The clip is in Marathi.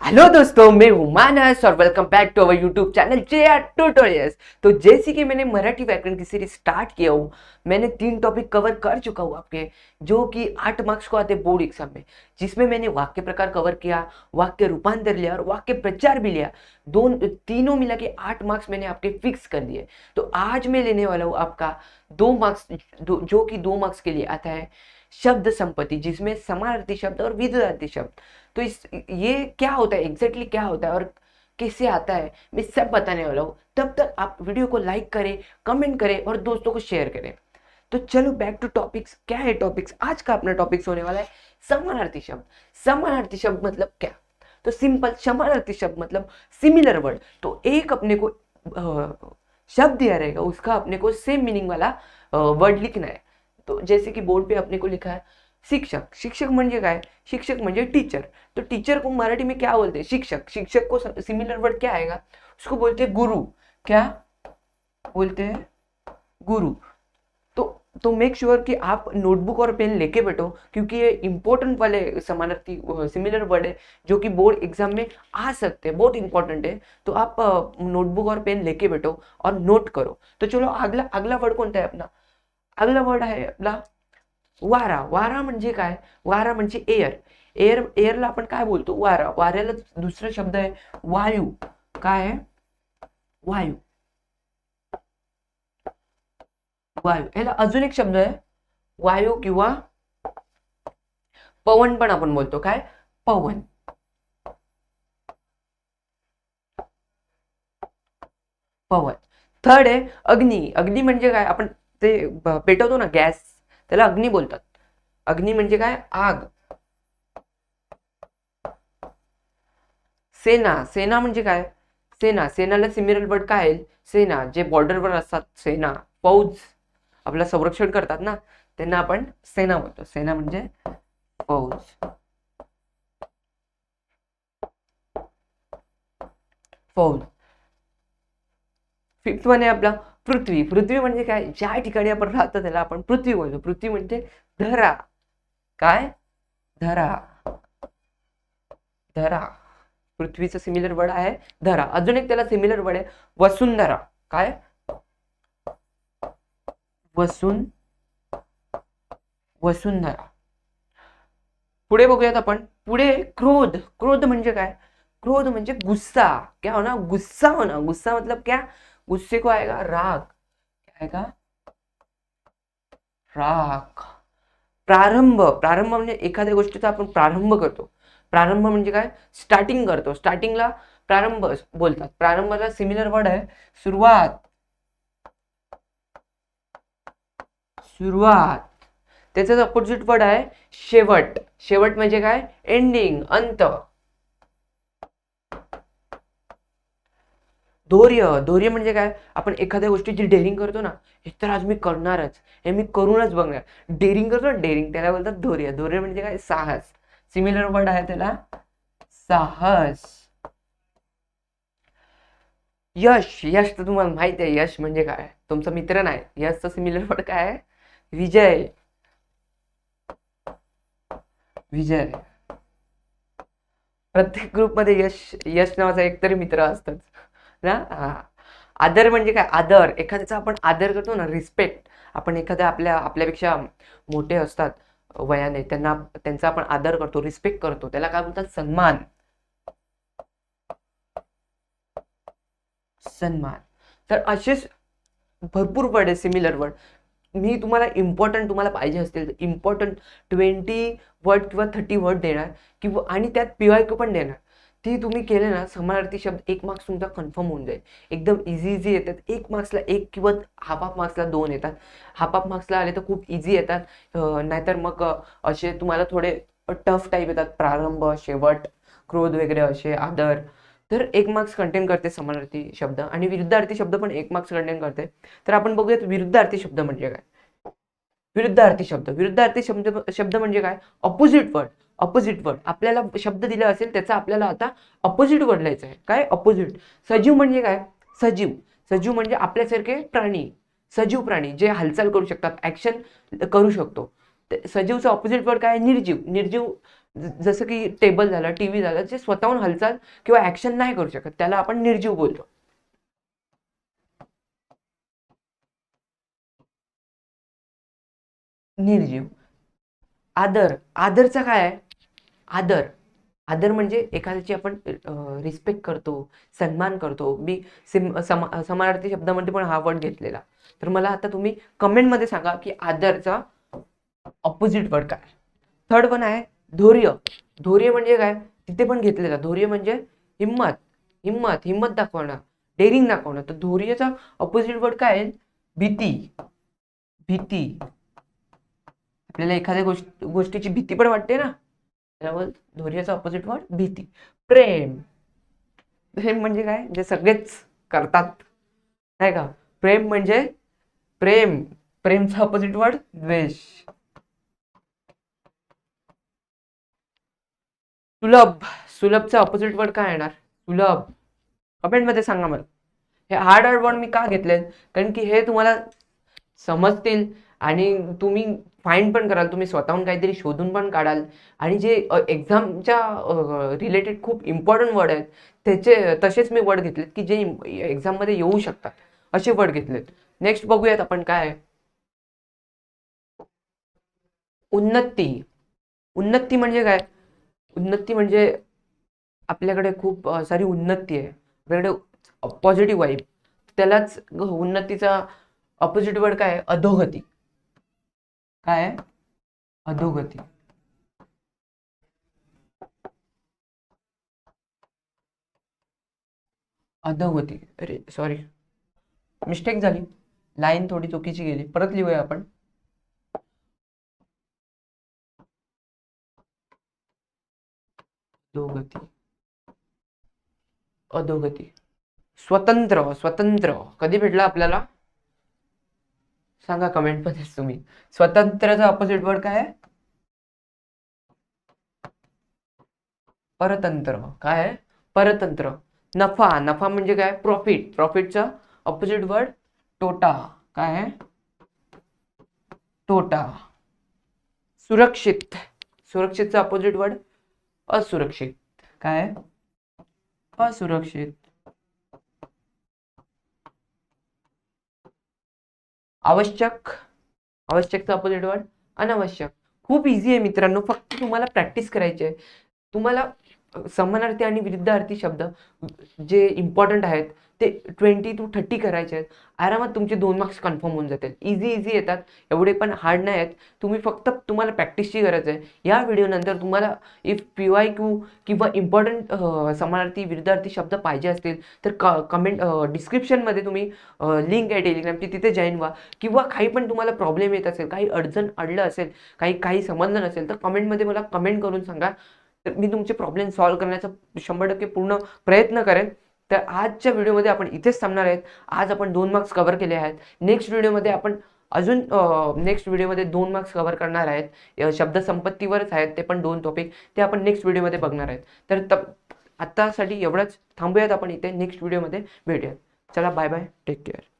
हेलो दोस्तों, मैं हूं मानस और welcome back to our YouTube channel JR tutorials. तो जैसे कि मैंने मराठी व्याकरण की सीरीज स्टार्ट किया हूँ, मैंने 3 टॉपिक कवर कर चुका हूँ आपके, जो कि 8 मार्क्स को आते बोर्ड एग्जाम में, जिसमें मैंने वाक्य प्रकार कवर किया, वाक्य रूपांतर लिया और वाक्य प्रचार भी लिया। तीनों मिला के 8 मार्क्स मैंने आपके फिक्स कर दिए। तो आज मैं लेने वाला हूँ आपका 2 मार्क्स, जो कि 2 मार्क्स के लिए आता है शब्द संपत्ति, जिसमें समानार्थी शब्द और विरुद्धार्थी शब्द। तो इस ये क्या होता है, एग्जैक्टली क्या होता है और कैसे आता है, मैं सब बताने वाला हूँ। तब तक आप वीडियो को लाइक करें, कमेंट करें और दोस्तों को शेयर करें। तो चलो बैक टू टॉपिक्स। क्या है टॉपिक्स? आज का अपना टॉपिक्स होने वाला है समानार्थी शब्द। समानार्थी शब्द मतलब क्या? तो सिंपल, समानार्थी शब्द मतलब सिमिलर वर्ड। तो एक अपने को शब्द दिया रहेगा, उसका अपने को सेम मीनिंग वाला वर्ड लिखना है। तो जैसे कि बोर्ड पे अपने को लिखा है शिक्षक। शिक्षक म्हणजे काय? शिक्षक म्हणजे टीचर। तो टीचर को मराठी में क्या बोलते हैं? शिक्षक। शिक्षक को सिमिलर वर्ड क्या आएगा? उसको बोलते हैं गुरु। क्या बोलते हैं? गुरु। तो मेक श्योर कि आप नोटबुक और पेन लेके बैठो, क्योंकि ये इंपॉर्टेंट वाले समानार्थी सिमिलर वर्ड है, जो कि बोर्ड एग्जाम में आ सकते हैं, बहुत इंपॉर्टेंट है। तो आप नोटबुक और पेन लेके बैठो और नोट करो। तो चलो अगला अगला वर्ड कोणता आहे अपना? अगला वर्ड आहे आपला वारा। वारा म्हणजे काय? वारा म्हणजे एअर। एअरला आपण काय बोलतो? वारा. वाऱ्याला दुसरा शब्द आहे वायू. काय आहे? वायू. वायू याला अजून एक शब्द आहे वायू किंवा पवन पण आपण बोलतो. काय? पवन. पवन. थर्ड आहे अग्नी. अग्नी म्हणजे काय? आपण ते पेटवतो ना गॅस, त्याला अग्नी बोलतात. अग्नी म्हणजे काय? आग. सेना. सेना म्हणजे काय? सेना. सेनाला सिमिलर वर्ड काय आहे? सेना. जे बॉर्डरवर असतात, सेना, फौज, आपलं संरक्षण करतात ना, त्यांना आपण सेना बोलतो. सेना म्हणजे फौज. फौज. फिफ्थ वन आहे आपला पृथ्वी. पृथ्वी म्हणजे काय? ज्या ठिकाणी आपण राहतो त्याला आपण पृथ्वी बोलतो. पृथ्वी म्हणजे धरा. काय? धरा. धरा. पृथ्वीचं सिमिलर वर्ड आहे धरा. अजून एक त्याला सिमिलर वर्ड आहे वसुंधरा. काय? वसुंधरा. पुढे बघूयात आपण. पुढे क्रोध. क्रोध म्हणजे काय? क्रोध म्हणजे गुस्सा. क्या होना? गुस्सा होना. गुस्सा मतलब क्या? गुस्से को आएगा राग. क्या आएगा? राग. प्रारंभ. प्रारंभ म्हणजे एखाद्या गोष्टीचा आपण प्रारंभ करतो. प्रारंभ म्हणजे काय? स्टार्टिंग करतो. स्टार्टिंगला प्रारंभ बोलतात. प्रारंभाला सिमिलर वर्ड आहे सुरुवात. सुरुवात. त्याचाच अपोजिट वर्ड आहे शेवट. शेवट म्हणजे काय? एंडिंग, अंत. धैर्य. धैर्य म्हणजे काय? आपण एखाद्या गोष्टीची डेअरिंग करतो ना, हे तर आज मी करणारच, हे मी करूनच बघणार. डेअरिंग करतो ना, डेअरिंग, त्याला बोलतात धैर्य. धैर्य म्हणजे काय? साहस. सिमिलर वर्ड आहे त्याला साहस. यश. यश तर तुम्हाला माहिती आहे, यश म्हणजे काय? तुमचा मित्र नाही. यशचा सिमिलर वर्ड काय आहे? विजय. विजय. प्रत्येक ग्रुपमध्ये यश यश नावाचा एकतरी मित्र असतात ना. हा. आदर म्हणजे काय? आदर. एखाद्याचा आपण आदर करतो ना, रिस्पेक्ट. आपण एखाद्या आपल्यापेक्षा मोठे असतात वयाने, त्यांचा आपण आदर करतो, रिस्पेक्ट करतो, त्याला काय बोलतात? सन्मान. सन्मान. तर असेच भरपूर वर्ड आहे सिमिलर वर्ड. मी तुम्हाला इम्पॉर्टंट, तुम्हाला पाहिजे असतील तर इम्पॉर्टंट 20 वर्ड किंवा 30 वर्ड देणार, किंवा आणि त्यात PYQ पण देणार. ती तुम्ही केले ना, समानार्थी शब्द 1 मार्क्स तुमचा कन्फर्म होऊन जाईल. एकदम इझी येतात. 1 मार्क्सला 1 किंवा हाफ मार्क्सला 2 येतात. हाफ मार्क्सला आले तर खूप इझी येतात. नाहीतर मग असे तुम्हाला थोडे टफ टाईप येतात. प्रारंभ, शेवट, क्रोध वगैरे असे, आदर. तर 1 मार्क्स कंटेन करते समानार्थी शब्द, आणि विरुद्धार्थी शब्द पण 1 मार्क्स कंटेन करते. तर आपण बघूयात विरुद्धार्थी शब्द म्हणजे काय. विरुद्धार्थी शब्द. विरुद्धार्थी शब्द शब्द म्हणजे काय? Opposite word. Opposite word. आपल्याला शब्द दिला असेल त्याचा आपल्याला आता ऑपोजिट वर्ड लिहायचं आहे. काय? ऑपोजिट. सजीव म्हणजे काय? सजीव. सजीव म्हणजे आपल्यासारखे प्राणी. सजीव प्राणी जे हालचाल करू शकतात, ऍक्शन करू शकतो. सजीवचा ऑपोजिट वर्ड काय? निर्जीव. निर्जीव जसं की टेबल झालं, टीव्ही झालं, जे स्वतःहून हालचाल किंवा ऍक्शन नाही करू शकत त्याला आपण निर्जीव बोलतो. निर्जीव. आदर. आदरचा काय आहे? आदर. आदर म्हणजे एखाद्याची आपण रिस्पेक्ट करतो, सन्मान करतो. मी समानार्थी शब्दामध्ये पण हा वर्ड घेतलेला. तर मला आता तुम्ही कमेंटमध्ये सांगा की आदरचा ऑपोजिट वर्ड काय? थर्ड वन आहे धैर्य. धैर्य म्हणजे काय? तिथे पण घेतलेला. धैर्य म्हणजे हिंमत. हिंमत दाखवणं, डेअरिंग दाखवणं. तर धैर्यचा ऑपोजिट वर्ड काय आहे? भीती. भीती. आपल्याला एखाद्या गोष्टीची भीती पण वाटते ना, त्यावर धैर्याचा ऑपोजिट वर्ड भीती. प्रेम. प्रेम म्हणजे काय? जे सगळेच करतात, नाही का? प्रेम म्हणजे प्रेम. प्रेमचा ऑपोजिट वर्ड द्वेष. सुलभ. सुलभचा ऑपोजिट वर्ड काय येणार? सुलभ. कमेंट मध्ये सांगा मला. हे हार्ड वर्ड मी का घेतलेत? कारण की हे तुम्हाला समजतील आणि तुम्ही फाईंड पण कराल. तुम्ही स्वतःहून काहीतरी शोधून पण काढाल. आणि जे एक्झामच्या रिलेटेड खूप इम्पॉर्टंट वर्ड आहेत त्याचे तसेच मी वर्ड घेतलेत की जे एक्झाममध्ये येऊ शकतात, असे वर्ड घेतलेत. नेक्स्ट बघूयात आपण काय आहे. उन्नती. उन्नती म्हणजे काय? उन्नती म्हणजे आपल्याकडे खूप सारी उन्नती आहे, आपल्याकडे पॉझिटिव्ह वाईब. त्यालाच उन्नतीचा ऑपोजिट वर्ड काय आहे? अधोगती. काय आहे? अधोगती. अधोगती. अरे सॉरी, मिस्टेक झाली, लाईन थोडी चुकीची गेली. परत लिहूया आपण. अधोगती. अधोगती. स्वतंत्र. स्वतंत्र कधी भेटला आपल्याला? सांगा कमेंट मध्ये तुम्ही. स्वतंत्रचा ऑपोजिट वर्ड काय आहे? परतंत्र. काय आहे? परतंत्र. नफा. नफा म्हणजे काय? प्रॉफिट. प्रॉफिटचा ऑपोजिट वर्ड तोटा. काय आहे? तोटा. सुरक्षित. सुरक्षितचा ऑपोजिट वर्ड असुरक्षित. काय आहे? असुरक्षित. आवश्यक. आवश्यकचा ऑपोजिट वर्ड अनावश्यक. खूप इझी आहे मित्रांनो, फक्त तुम्हाला प्रॅक्टिस करायची आहे. तुम्हाला समानार्थी आणि विरुद्धार्थी शब्द जे इम्पॉर्टंट आहेत ते 20 to 30 करायचे आहेत. आरामात तुमचे 2 मार्क्स कन्फर्म होऊन जातील. इझी येतात, एवढे पण हार्ड नाही आहेत. तुम्हाला प्रॅक्टिसची गरज आहे. या व्हिडिओनंतर तुम्हाला इफ PYQ किंवा इम्पॉर्टंट समानार्थी विरुद्धार्थी शब्द पाहिजे असतील तर कमेंट डिस्क्रिप्शनमध्ये तुम्ही लिंक आहे टेलिग्रामची, तिथे जॉईन व्हा. किंवा काही पण तुम्हाला प्रॉब्लेम येत असेल, काही अडचण अडलं असेल, काही समजलं नसेल तर कमेंटमध्ये मला कमेंट करून सांगा. तर मी तुमचे प्रॉब्लेम सॉल्व्ह करण्याचा 100% पूर्ण प्रयत्न करेन. तर आजच्या व्हिडिओमध्ये आपण इथेच थांबणार आहेत. आज आपण 2 मार्क्स कव्हर केले आहेत. नेक्स्ट व्हिडिओमध्ये आपण अजून नेक्स्ट व्हिडिओमध्ये 2 मार्क्स कव्हर करणार आहेत. शब्द संपत्तीवरच आहेत ते पण 2 टॉपिक, ते आपण नेक्स्ट व्हिडिओमध्ये बघणार आहेत. तर आत्तासाठी एवढंच. थांबूयात आपण इथे. नेक्स्ट व्हिडिओमध्ये भेटूयात. चला बाय बाय, टेक केअर.